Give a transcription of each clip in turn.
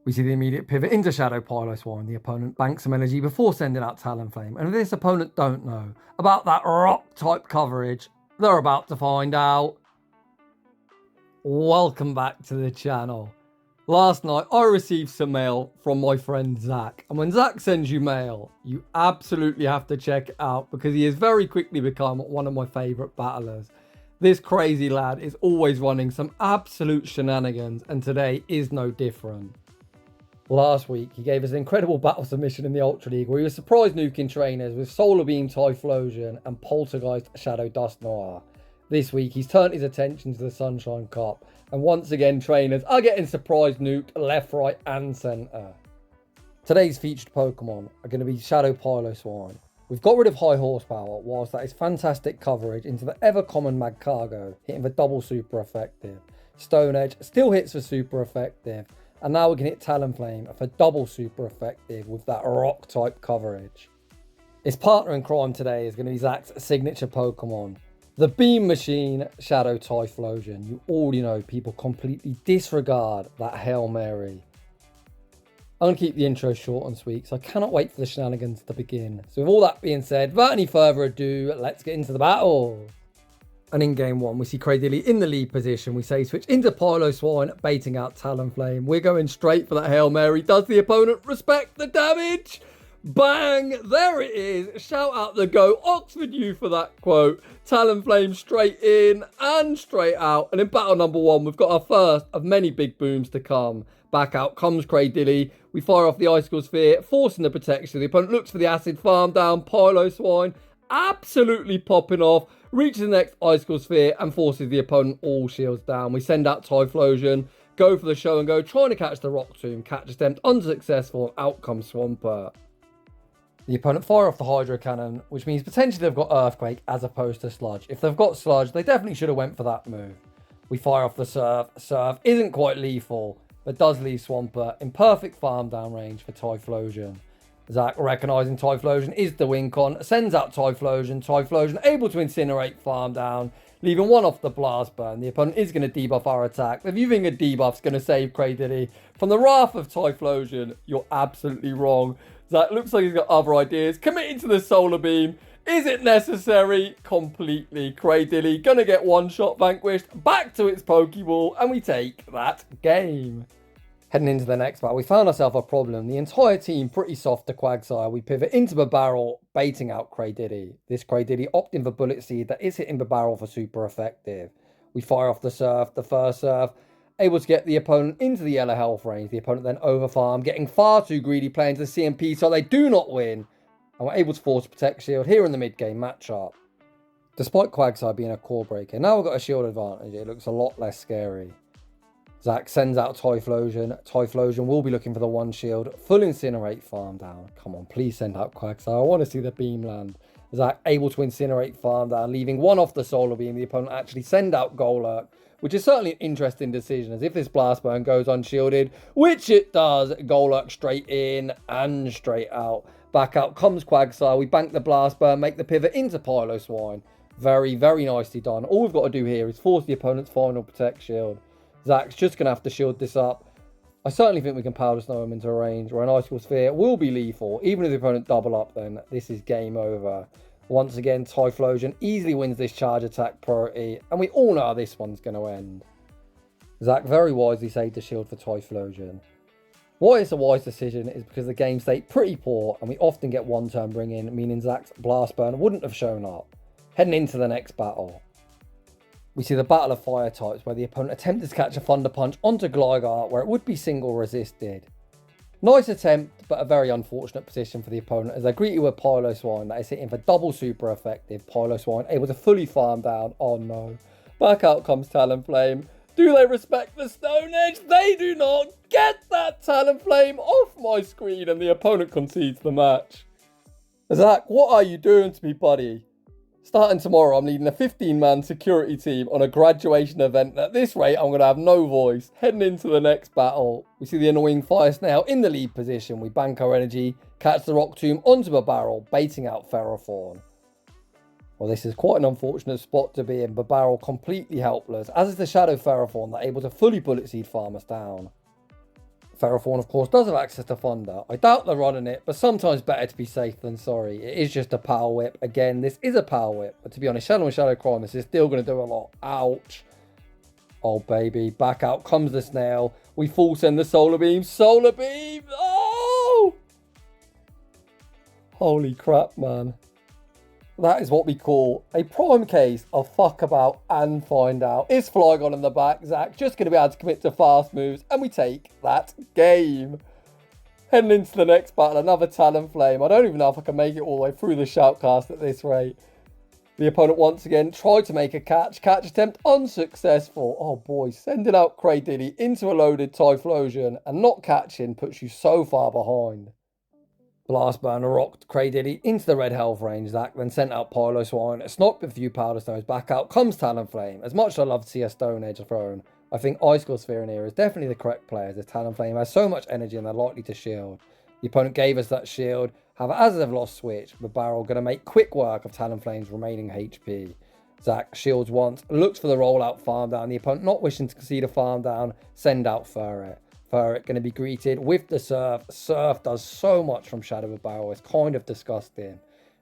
We see the immediate pivot into Shadow Piloswine. The opponent banks some energy before sending out Talonflame. And if this opponent don't know about that rock type coverage, they're about to find out. Welcome back to the channel. Last night I received some mail from my friend Zach. And when Zach sends you mail, you absolutely have to check it out because he has very quickly become one of my favourite battlers. This crazy lad is always running some absolute shenanigans and today is no different. Last week, he gave us an incredible battle submission in the Ultra League where he was surprise nuking trainers with Solar Beam Typhlosion and Poltergeist Shadow Dusknoir. This week, he's turned his attention to the Sunshine Cup, and once again, trainers are getting surprise nuked left, right, and centre. Today's featured Pokemon are going to be Shadow Piloswine. We've got rid of high horsepower, whilst that is fantastic coverage into the ever common Magcargo, hitting for double super effective. Stone Edge still hits for super effective. And now we can hit Talonflame for double super effective with that rock type coverage. His partner in crime today is going to be Zach's signature Pokemon, the Beam Machine Shadow Typhlosion. You already know people completely disregard that Hail Mary. I'm going to keep the intro short and sweet, so I cannot wait for the shenanigans to begin. So with all that being said, without any further ado, let's get into the battle. And in game one, we see Cradilly in the lead position. We say switch into Piloswine, baiting out Talonflame. We're going straight for that Hail Mary. Does the opponent respect the damage? Bang! There it is. Shout out the Go Oxford U for that quote. Talonflame straight in and straight out. And in battle number one, we've got our first of many big booms to come. Back out comes Cradilly. We fire off the Icicle Sphere, forcing the protection. The opponent looks for the Acid Farm down. Piloswine absolutely popping off. Reaches the next Icicle Sphere and forces the opponent all shields down. We send out Typhlosion, go for the show and go, trying to catch the Rock Tomb. Catch attempt unsuccessful, and out comes Swampert. The opponent fire off the Hydro Cannon, which means potentially they've got Earthquake as opposed to Sludge. If they've got Sludge, they definitely should have went for that move. We fire off the Surf. Surf isn't quite lethal, but does leave Swampert in perfect farm down range for Typhlosion. Zach, recognising Typhlosion is the win con, sends out Typhlosion. Typhlosion able to incinerate farm down, leaving one off the blast burn. The opponent is going to debuff our attack. If you think a debuff's going to save Cradilly from the wrath of Typhlosion, you're absolutely wrong. Zach looks like he's got other ideas. Committing to the Solar Beam. Is it necessary? Completely. Cradilly going to get one shot vanquished. Back to its Pokeball, and we take that game. Heading into the next battle, we found ourselves a problem. The entire team pretty soft to Quagsire. We pivot into the barrel, baiting out Cradilly. This Cradilly opting for Bullet Seed that is hitting the barrel for super effective. We fire off the Surf, the first Surf, able to get the opponent into the yellow health range. The opponent then overfarm, getting far too greedy, playing to the CMP, so they do not win. And we're able to force Protect Shield here in the mid-game matchup. Despite Quagsire being a core breaker, now we've got a shield advantage. It looks a lot less scary. Zach sends out Typhlosion. Typhlosion will be looking for the one shield. Full incinerate farm down. Come on, please send out Quagsire. I want to see the beam land. Zach able to incinerate farm down, leaving one off the Solar Beam. The opponent actually send out Golurk, which is certainly an interesting decision, as if this Blast Burn goes unshielded, which it does, Golurk straight in and straight out. Back out comes Quagsire. We bank the Blast Burn, make the pivot into Piloswine. Very, very nicely done. All we've got to do here is force the opponent's final Protect Shield. Zach's just going to have to shield this up. I certainly think we can Powder Snow him into a range where an Icicle Sphere will be lethal. Even if the opponent double up, then this is game over. Once again, Typhlosion easily wins this charge attack priority, and we all know how this one's going to end. Zach very wisely saved the shield for Typhlosion. Why it's a wise decision is because the game state pretty poor, and we often get one turn bring in, meaning Zach's Blast Burn wouldn't have shown up. Heading into the next battle, we see the battle of fire types where the opponent attempted to catch a Thunder Punch onto Gligar where it would be single resisted. Nice attempt, but a very unfortunate position for the opponent as they greet you with Piloswine that is hitting for double super effective. Piloswine able to fully farm down. Oh no. Back out comes Talonflame. Do they respect the Stone Edge? They do not. Get that Talonflame off my screen, and the opponent concedes the match. Zach, what are you doing to me, buddy? Starting tomorrow, I'm leading a 15-man security team on a graduation event. At this rate, I'm going to have no voice. Heading into the next battle, we see the annoying Fire Snail in the lead position. We bank our energy, catch the Rock Tomb onto a barrel, baiting out Ferrothorn. Well, this is quite an unfortunate spot to be in. Barrel completely helpless, as is the Shadow Ferrothorn that able to fully Bullet Seed farm us down. Ferrothorn, of course, does have access to Thunder. I doubt they're running it, but sometimes better to be safe than sorry. It is just a Power Whip. Again, this is a Power Whip, but to be honest, Shadow and Shadow Crimes is still going to do a lot. Ouch. Oh, baby. Back out comes the Snail. We full send the Solar Beam. Solar Beam! Oh! Holy crap, man. That is what we call a prime case of fuck about and find out. Is Flygon in the back? Zach just going to be able to commit to fast moves, and we take that game. Heading into the next battle, another Talonflame. I don't even know if I can make it all the way through the shoutcast at this rate. The opponent once again tried to make a catch. Catch attempt unsuccessful. Oh boy, sending out Cradilly into a loaded Typhlosion and not catching puts you so far behind. Blast Burner rocked Cradilly into the red health range. Zach then sent out Piloswine. Sniped with a few Powder Stones. Back out comes Talonflame. As much as I love to see a Stone Edge thrown, I think Icicle Sphere in here is definitely the correct player, as Talonflame has so much energy and they're likely to shield. The opponent gave us that shield. However, as they've lost switch, the barrel going to make quick work of Talonflame's remaining HP. Zach shields once, looks for the rollout farm down. The opponent not wishing to concede a farm down, send out Ferret. Ferret going to be greeted with the Surf. Surf does so much from Shadow of Barrel. It's kind of disgusting.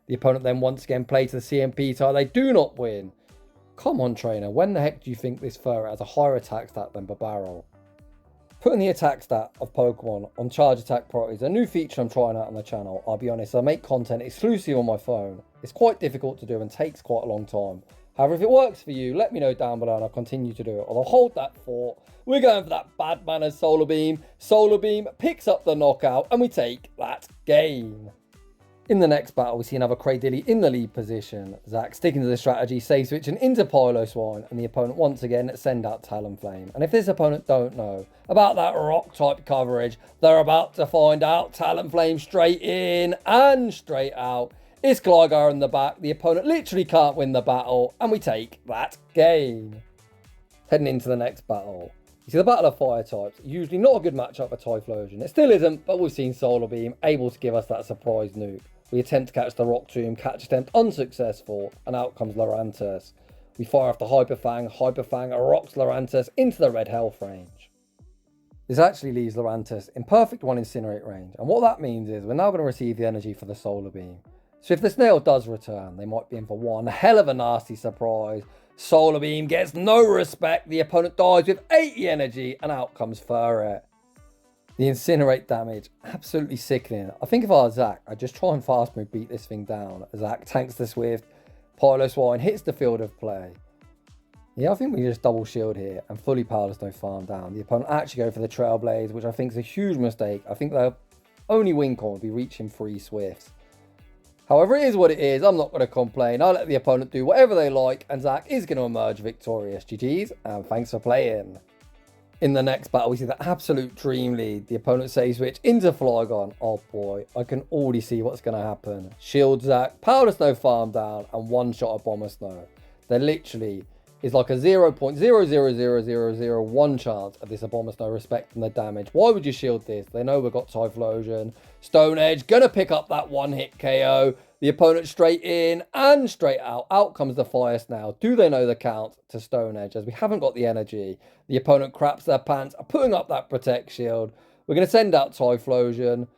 The opponent then once again plays to the CMP tile. They do not win. Come on, trainer. When the heck do you think this Ferret has a higher attack stat than Barbarrel? Putting the attack stat of Pokemon on charge attack priority is a new feature I'm trying out on the channel. I'll be honest, I make content exclusive on my phone. It's quite difficult to do and takes quite a long time. However, if it works for you, let me know down below and I'll continue to do it. I'll hold that thought. We're going for that bad manners Solar Beam. Solar Beam picks up the knockout and we take that game. In the next battle, we see another Cradilly in the lead position. Zach sticking to the strategy, save switching into Piloswine, and the opponent once again send out Talonflame. And if this opponent don't know about that rock type coverage, they're about to find out. Talonflame straight in and straight out. It's Gligar in the back. The opponent literally can't win the battle, and we take that game. Heading into the next battle. You see, the battle of fire types, usually not a good matchup for Typhlosion. It still isn't, but we've seen Solar Beam able to give us that surprise nuke. We attempt to catch the Rock Tomb, catch attempt unsuccessful, and out comes Lurantis. We fire off the Hyper Fang rocks Lurantis into the red health range. This actually leaves Lurantis in perfect 1 incinerate range, and what that means is we're now going to receive the energy for the Solar Beam. So if the Snail does return, they might be in for one hell of a nasty surprise. Solar Beam gets no respect, the opponent dies with 80 energy, and out comes Ferret. The incinerate damage, absolutely sickening. I think if I was Zach, I'd just try and fast move beat this thing down. Zach tanks the Swift, Piloswine hits the field of play. Yeah, I think we just double shield here and fully powerless no farm down. The opponent actually go for the Trailblaze, which I think is a huge mistake. I think their only win con would be reaching 3 Swifts. However, it is what it is. I'm not going to complain. I'll let the opponent do whatever they like, and Zach is going to emerge victorious. GG's, and thanks for playing. In the next battle, we see the absolute dream lead. The opponent save switch into Flygon. Oh boy, I can already see what's going to happen. Shield Zach, Powder Snow farm down, and one shot of Bomber Snow. There literally is like a 0.000001 chance of this Bomber Snow respecting the damage. Why would you shield this? They know we've got Typhlosion. Stone Edge, gonna pick up that one hit KO. The opponent straight in and straight out. Out comes the Fire Snail. Do they know the count to Stone Edge, as we haven't got the energy? The opponent craps their pants, putting up that Protect Shield. We're going to send out Typhlosion.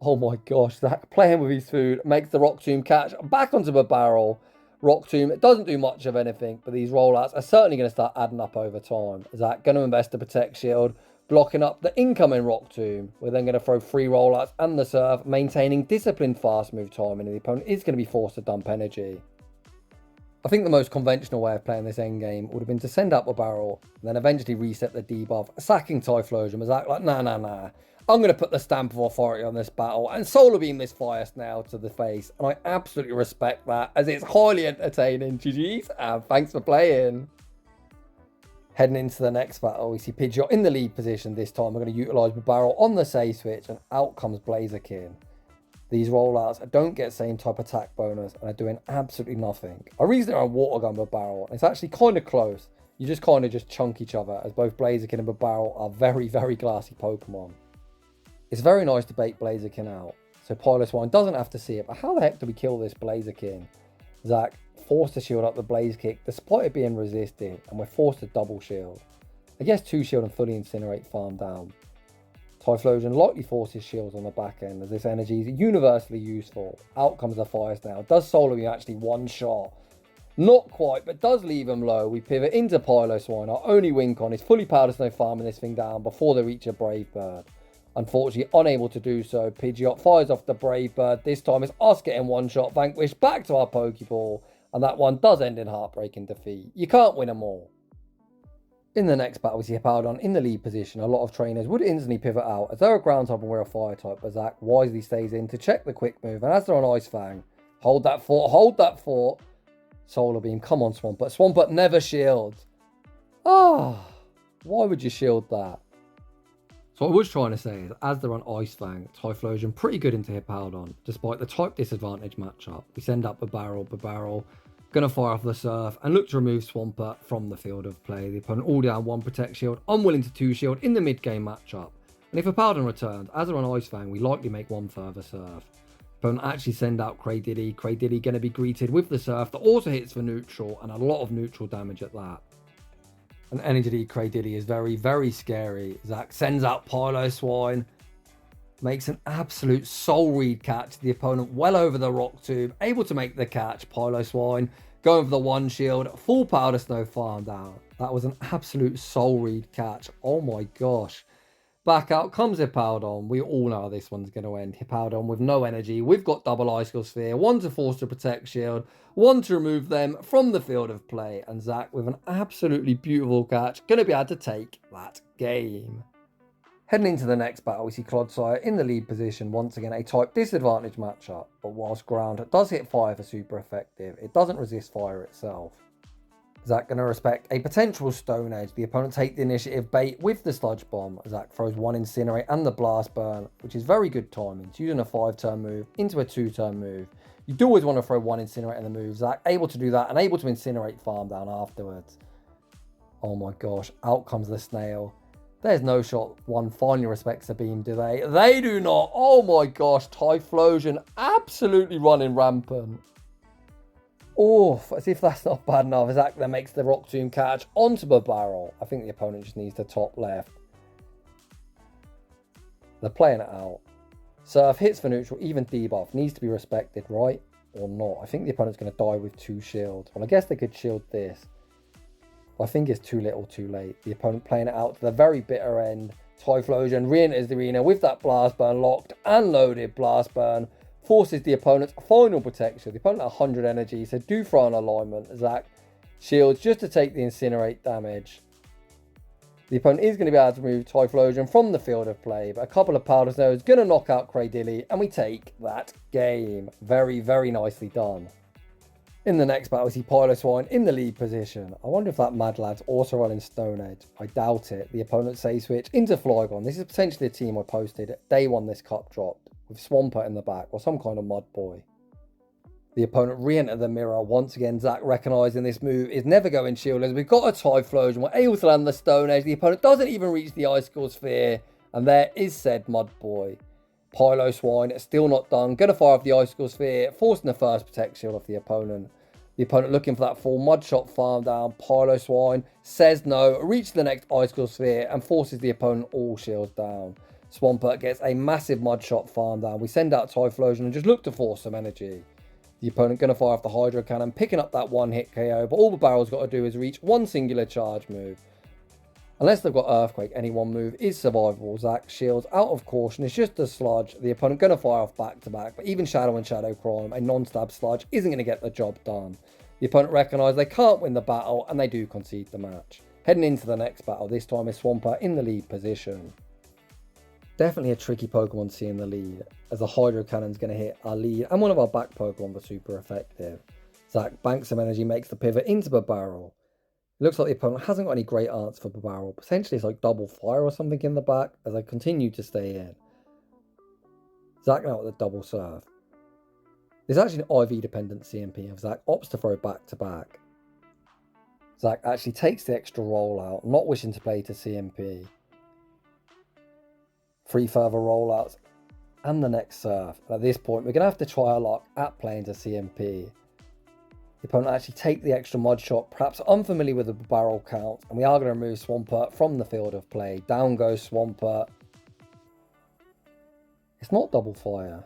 Oh my gosh, that playing with his food makes the Rock Tomb catch back onto the barrel. Rock Tomb, it doesn't do much of anything, but these rollouts are certainly going to start adding up over time. Zach going to invest the Protect Shield, blocking up the incoming Rock Tomb. We're then going to throw 3 rollouts and the Surf, maintaining disciplined fast move timing, and the opponent is going to be forced to dump energy. I think the most conventional way of playing this endgame would have been to send up a barrel, and then eventually reset the debuff, sacking Typhlosion. Was Zach like, nah. I'm going to put the stamp of authority on this battle and Solar Beam this Fire Snail to the face. And I absolutely respect that, as it's highly entertaining. GG's, and thanks for playing. Heading into the next battle, we see Pidgeot in the lead position this time. We're going to utilise the barrel on the save switch, and out comes Blaziken. These rollouts don't get same type attack bonus and are doing absolutely nothing. I reason they're on Water Gun with barrel, and it's actually kind of close. You just kind of chunk each other, as both Blaziken and Barrel are very, very glassy Pokemon. It's very nice to bait Blaziken out, so Piloswine doesn't have to see it, but how the heck do we kill this Blaziken? Zach forced to shield up the Blaze Kick despite it being resisted, and we're forced to double shield. I guess 2 shield and fully incinerate farm down. Typhlosion lightly forces shields on the back end as this energy is universally useful. Out comes the fire snail. Does solo you actually one shot? Not quite, but does leave him low. We pivot into Piloswine. Our only win con is fully Powdersnow farming this thing down before they reach a Brave Bird. Unfortunately, unable to do so. Pidgeot fires off the Brave Bird. This time it's us getting one shot vanquished back to our Pokeball. And that one does end in heartbreaking defeat. You can't win them all. In the next battle, we see Hippowdon in the lead position. A lot of trainers would instantly pivot out as they're a ground type and we're a fire type, but Zach wisely stays in to check the quick move. And as they're on Ice Fang, hold that fort, hold that fort. Solar Beam, come on Swampert. Swampert never shields. Why would you shield that? So what I was trying to say is, as they're on Ice Fang, Typhlosion pretty good into Hippowdon, despite the type disadvantage matchup. We send up Barbarrel, gonna fire off the Surf, and look to remove Swampert from the field of play. The opponent all down 1 Protect Shield, unwilling to 2 Shield in the mid-game matchup. And if Hippowdon returns, as they're on Ice Fang, we likely make 1 further Surf. Opponent actually send out Cradiddy. Cradiddy gonna be greeted with the Surf that also hits for neutral, and a lot of neutral damage at that. And Energy Cradiddy is very, very scary. Zach sends out Piloswine, makes an absolute soul read catch. The opponent well over the rock tube, able to make the catch. Piloswine going for the 1 shield, full Powdersnow farm down. That was an absolute soul read catch. Oh my gosh. Back out comes Hippowdon. We all know how this one's going to end. Hippowdon with no energy. We've got double Icicle Sphere. 1 to force to protect shield. 1 to remove them from the field of play. And Zach with an absolutely beautiful catch. Going to be able to take that game. Heading into the next battle, we see Clodsire in the lead position. Once again, a type disadvantage matchup. But whilst ground does hit fire for super effective, it doesn't resist fire itself. Zach going to respect a potential Stone Edge. The opponent take the initiative bait with the Sludge Bomb. Zach throws 1 Incinerate and the Blast Burn, which is very good timing. It's using a 5-turn move into a 2-turn move. You do always want to throw 1 Incinerate in the move. Zach able to do that and able to Incinerate farm down afterwards. Oh my gosh, out comes the Snail. There's no shot. 1 finally respects the beam, do they? They do not. Oh my gosh, Typhlosion absolutely running rampant. Oh, as if that's not bad enough. Zach then makes the Rock Tomb catch onto the barrel. I think the opponent just needs the top left. They're playing it out. Surf hits for neutral, even debuff. Needs to be respected, right? Or not. I think the opponent's going to die with 2 shields. Well, I guess they could shield this. But I think it's too little too late. The opponent playing it out to the very bitter end. Typhlosion re-enters the arena with that Blast Burn locked and loaded. Blast Burn forces the opponent's final protection. The opponent at 100 energy, so do throw an alignment. Zach shields just to take the Incinerate damage. The opponent is going to be able to remove Typhlosion from the field of play, but a couple of Powder Snow is going to knock out Cradilly, and we take that game. Very, very nicely done. In the next battle, we see Piloswine in the lead position. I wonder if that Mad Lad's also running Stone Edge. I doubt it. The opponent save switch into Flygon. This is potentially a team I posted day 1 this cup dropped, with Swampert in the back or some kind of mud boy. The opponent re-enter the mirror. Once again, Zach recognising this move is never going shieldless. We've got a Typhlosion. We're able to land the Stone Edge. The opponent doesn't even reach the Icicle Sphere. And there is said mud boy. Piloswine still not done. Going to fire off the Icicle Sphere, forcing the first Protect Shield off the opponent. The opponent looking for that full mud shot farm down. Piloswine says no. Reaches the next Icicle Sphere and forces the opponent all shields down. Swampert gets a massive mud shot farm down. We send out Typhlosion and just look to force some energy. The opponent going to fire off the Hydro Cannon, picking up that 1-hit KO, but all the barrel's got to do is reach 1 singular charge move. Unless they've got Earthquake, any 1 move is survivable. Zach shields out of caution. It's just a Sludge. The opponent going to fire off back-to-back, but even Shadow and Shadow Crime, a non-stab Sludge, isn't going to get the job done. The opponent recognise they can't win the battle, and they do concede the match. Heading into the next battle, this time is Swampert in the lead position. Definitely a tricky Pokemon to see in the lead, as the Hydro Cannon's going to hit our lead and one of our back Pokemon was super effective. Zach banks some energy, makes the pivot into the barrel. It looks like the opponent hasn't got any great answer for the barrel. Potentially it's like double fire or something in the back as they continue to stay in. Zach now with the double Surf. There's actually an IV dependent CMP if Zach opts to throw back to back. Zach actually takes the extra rollout, not wishing to play to CMP. 3 further rollouts and the next Surf. And at this point, we're going to have to try our luck at playing to CMP. The opponent actually take the extra mud shot, perhaps unfamiliar with the barrel count, and we are going to remove Swampert from the field of play. Down goes Swampert. It's not double fire.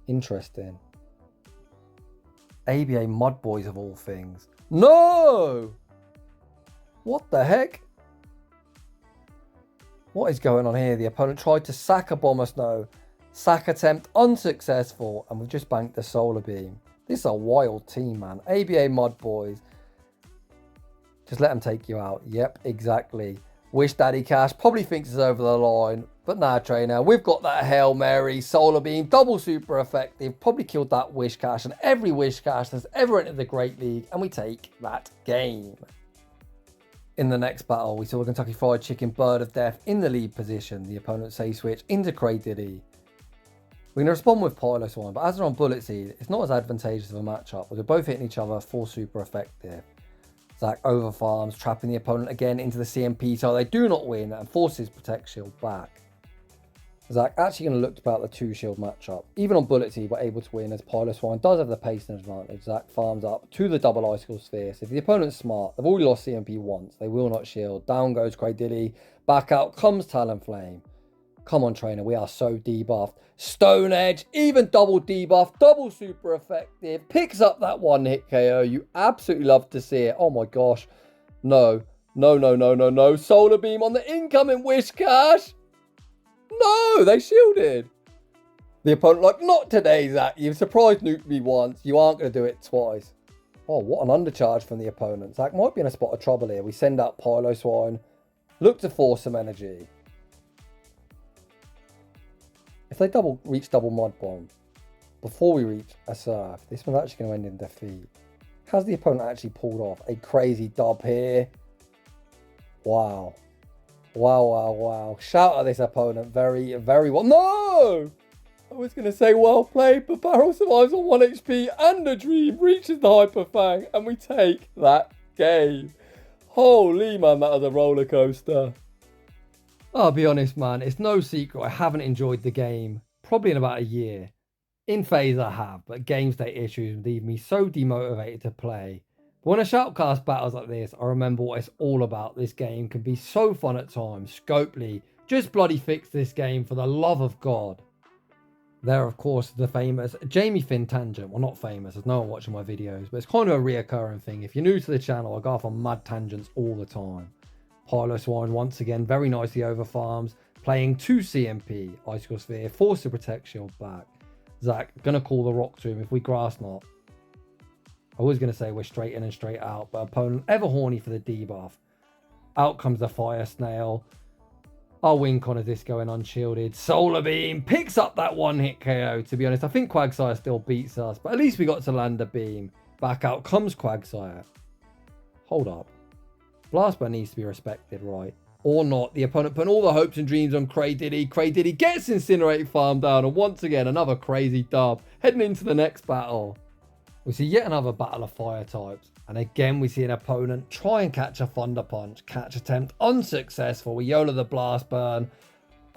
Interesting. ABA Mud Boys of all things. No! What the heck? What is going on here? The opponent tried to sack a Bomber Snow. Sack attempt unsuccessful, and we've just banked the Solar Beam. This is a wild team, man. ABA Mud Boys. Just let them take you out. Yep, exactly. Wish Daddy Cash probably thinks it's over the line. But nah, trainer, we've got that Hail Mary, Solar Beam, double super effective. Probably killed that Wish Cash and every Wish Cash that's ever entered the Great League. And we take that game. In the next battle, we saw Kentucky Fried Chicken Bird of Death in the lead position. The opponent say switch into Cradiddy. We're going to respond with Piloswine, but as they're on Bullet Seed, it's not as advantageous of a matchup. We're both hitting each other for super effective. Zach over farms, trapping the opponent again into the CMP tile. They do not win and forces Protect Shield back. Zach actually going to look about the 2 shield matchup. Even on Bullet Seed, we're able to win as Piloswine does have the pacing advantage. Zach farms up to the double Icicle Sphere. So if the opponent's smart, they've already lost CMP once. They will not shield. Down goes Cradilly. Back out comes Talonflame. Come on, trainer, we are so debuffed. Stone Edge, even double debuff, double super effective. Picks up that 1-hit KO. You absolutely love to see it. Oh my gosh. No. No, no, no, no, no. Solar Beam on the incoming Wish Cash. No, they shielded. The opponent like, not today, Zach. You've surprised nuked me once. You aren't going to do it twice. Oh, what an undercharge from the opponent. Zach might be in a spot of trouble here. We send out Piloswine. Look to force some energy. If they reach double Mud Bomb before we reach a Surf, this one's actually going to end in defeat. Has the opponent actually pulled off a crazy dub here? Wow. Wow, wow, wow. Shout at this opponent. Very, very well. No! I was going to say well played, but Barrel survives on 1 HP and a dream. Reaches the Hyper Fang, and we take that game. Holy man, that was a roller coaster. I'll be honest, man, it's no secret I haven't enjoyed the game probably in about a year. In phase I have, but game state issues leave me so demotivated to play. But when I shoutcast battles like this, I remember what it's all about. This game can be so fun at times. Scopely, just bloody fix this game for the love of God. There, of course, the famous Jamie Finn tangent. Well, not famous, there's no one watching my videos, but it's kind of a reoccurring thing. If you're new to the channel, I go off on mad tangents all the time. Piloswine once again very nicely over farms, playing 2 CMP, Icicle Sphere, force the Protect Shield back. Zach, gonna call the rock to him if we grass not. I was gonna say we're straight in and straight out, but opponent ever horny for the debuff. Out comes the Fire Snail. I'll win Connor Disco and unshielded. Solar Beam picks up that 1-hit KO. To be honest, I think Quagsire still beats us, but at least we got to land a beam. Back out comes Quagsire. Hold up. Blastburn needs to be respected, right? Or not. The opponent putting all the hopes and dreams on Cradiddy. Cradiddy gets Incinerate farm down. And once again, another crazy dub. Heading into the next battle. We see yet another battle of fire types. And again, we see an opponent try and catch a Thunder Punch. Catch attempt unsuccessful. We YOLO the Blastburn.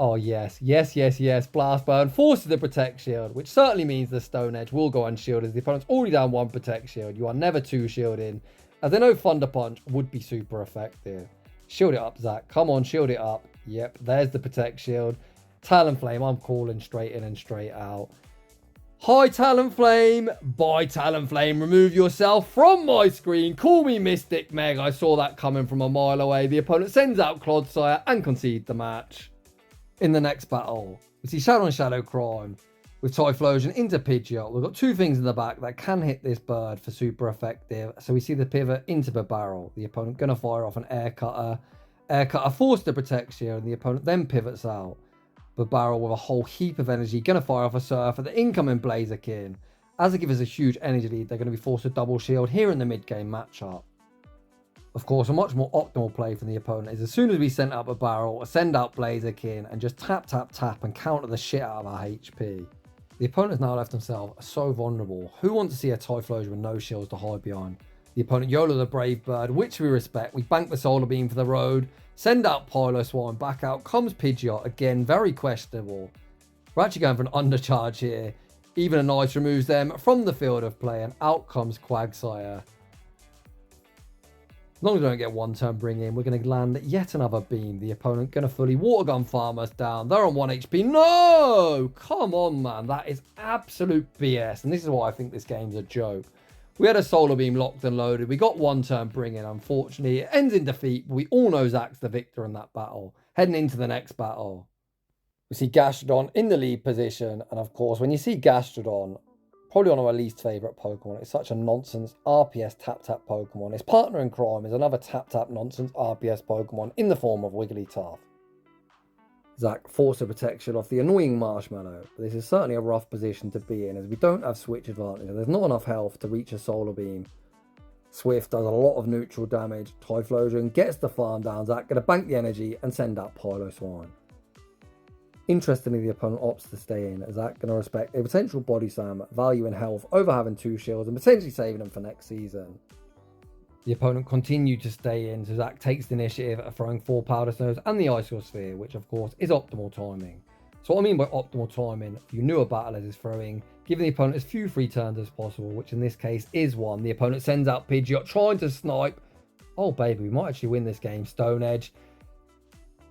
Oh, yes. Yes, yes, yes. Blastburn forces the Protect Shield. Which certainly means the Stone Edge will go unshielded. The opponent's already down 1 Protect Shield. You are never 2 shielding. As they know Thunder Punch would be super effective. Shield it up, Zach. Come on, shield it up. Yep, there's the Protect Shield. Talonflame, I'm calling straight in and straight out. Hi, Talonflame. Bye, Talonflame. Remove yourself from my screen. Call me Mystic Meg. I saw that coming from a mile away. The opponent sends out Clodsire and concedes the match. In the next battle, we see Shadow and Shadow Crime. With Typhlosion into Pidgeot, we've got 2 things in the back that can hit this bird for super effective. So we see the pivot into the barrel. The opponent going to fire off an Air Cutter. Air Cutter forced to protect you, and the opponent then pivots out. The barrel with a whole heap of energy, going to fire off a Surf at the incoming Blaziken. As they give us a huge energy lead, they're going to be forced to double shield here in the mid-game matchup. Of course, a much more optimal play from the opponent is as soon as we send up a barrel, send out Blaziken, and just tap, tap, tap, and counter the shit out of our HP. The opponent has now left himself so vulnerable. Who wants to see a Typhlosion with no shields to hide behind? The opponent YOLO the Brave Bird, which we respect. We bank the Solar Beam for the road. Send out Piloswine. Back out comes Pidgeot. Again, very questionable. We're actually going for an undercharge here. Even a Nice removes them from the field of play. And out comes Quagsire. long as we don't get one turn bring in, we're going to land yet another beam. The opponent going to fully water gun farm us down. They're on 1 HP. No! Come on, man. That is absolute BS. And this is why I think this game's a joke. We had a solar beam locked and loaded. We got one turn bring in. Unfortunately, it ends in defeat. But we all know Zach's the victor in that battle. Heading into the next battle, we see Gastrodon in the lead position. And of course, when you see Gastrodon, probably one of my least favourite Pokemon. It's such a nonsense RPS tap-tap Pokemon. His partner in crime is another tap-tap nonsense RPS Pokemon in the form of Wigglytuff. Zach forced a protection off the annoying Marshmallow, but this is certainly a rough position to be in as we don't have switch advantage. There's not enough health to reach a Solar Beam. Swift does a lot of neutral damage. Typhlosion gets the farm down. Zach going to bank the energy and send out Piloswine. Interestingly, the opponent opts to stay in, as Zach going to respect a potential body slam, value in health over having 2 shields and potentially saving them for next season. The opponent continued to stay in, so Zach takes the initiative of throwing 4 Powder Snows and the Icicle Sphere, which of course is optimal timing. So what I mean by optimal timing, you knew a battle as is throwing, giving the opponent as few free turns as possible, which in this case is 1. The opponent sends out Pidgeot trying to snipe. Oh baby, we might actually win this game. Stone Edge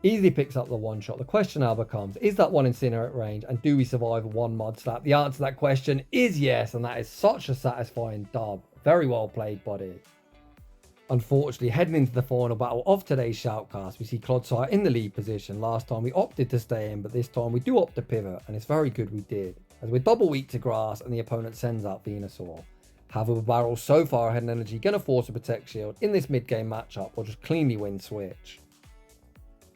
easily picks up the 1-shot. The question now becomes, is that 1 Incinerate range and do we survive 1 Mud Slap? The answer to that question is yes, and that is such a satisfying dub. Very well played, buddy. Unfortunately, heading into the final battle of today's Shoutcast, we see Clodsire in the lead position. Last time we opted to stay in, but this time we do opt to pivot, and it's very good we did, as we're double weak to grass and the opponent sends out Venusaur. However, Barrel so far ahead in energy, going to force a Protect Shield in this mid-game matchup or just cleanly win switch.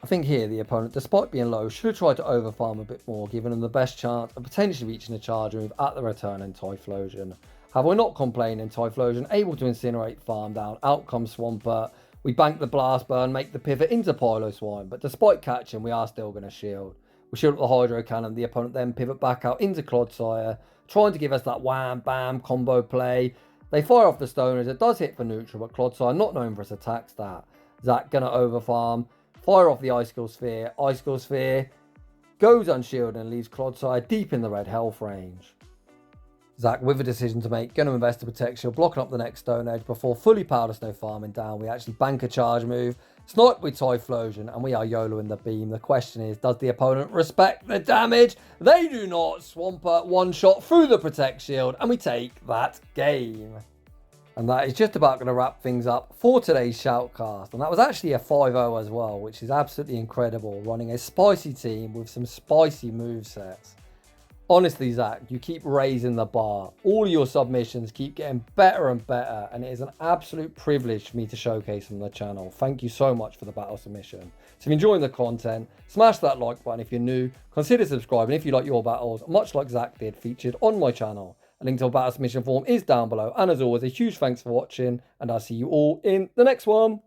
I think here the opponent, despite being low, should have tried to overfarm a bit more, giving them the best chance of potentially reaching a charge move at the return in Typhlosion. However, we're not complaining. Typhlosion able to incinerate farm down, out comes Swampert. We bank the Blast Burn, make the pivot into Piloswine, but despite catching, we are still going to shield. We shield up the Hydro Cannon, the opponent then pivot back out into Clodsire, trying to give us that wham bam combo play. They fire off the Stoners, it does hit for neutral, but Clodsire not known for its attack stat. Zach gonna overfarm. Fire off the Icicle Sphere. Icicle Sphere goes unshielded and leaves Clodsire deep in the red health range. Zach with a decision to make, going to invest a Protect Shield, blocking up the next Stone Edge before fully Powder Snow farming down. We actually bank a charge move, snipe with Typhlosion, and we are YOLOing the beam. The question is, does the opponent respect the damage? They do not. Swampert 1-shot through the Protect Shield, and we take that game. And that is just about going to wrap things up for today's Shoutcast. And that was actually a 5-0 as well, which is absolutely incredible. Running a spicy team with some spicy movesets. Honestly, Zach, you keep raising the bar. All your submissions keep getting better and better. And it is an absolute privilege for me to showcase on the channel. Thank you so much for the battle submission. So if you're enjoying the content, smash that like button if you're new. Consider subscribing if you like your battles, much like Zach did, featured on my channel. A link to a battle submission form is down below. And as always, a huge thanks for watching, and I'll see you all in the next one.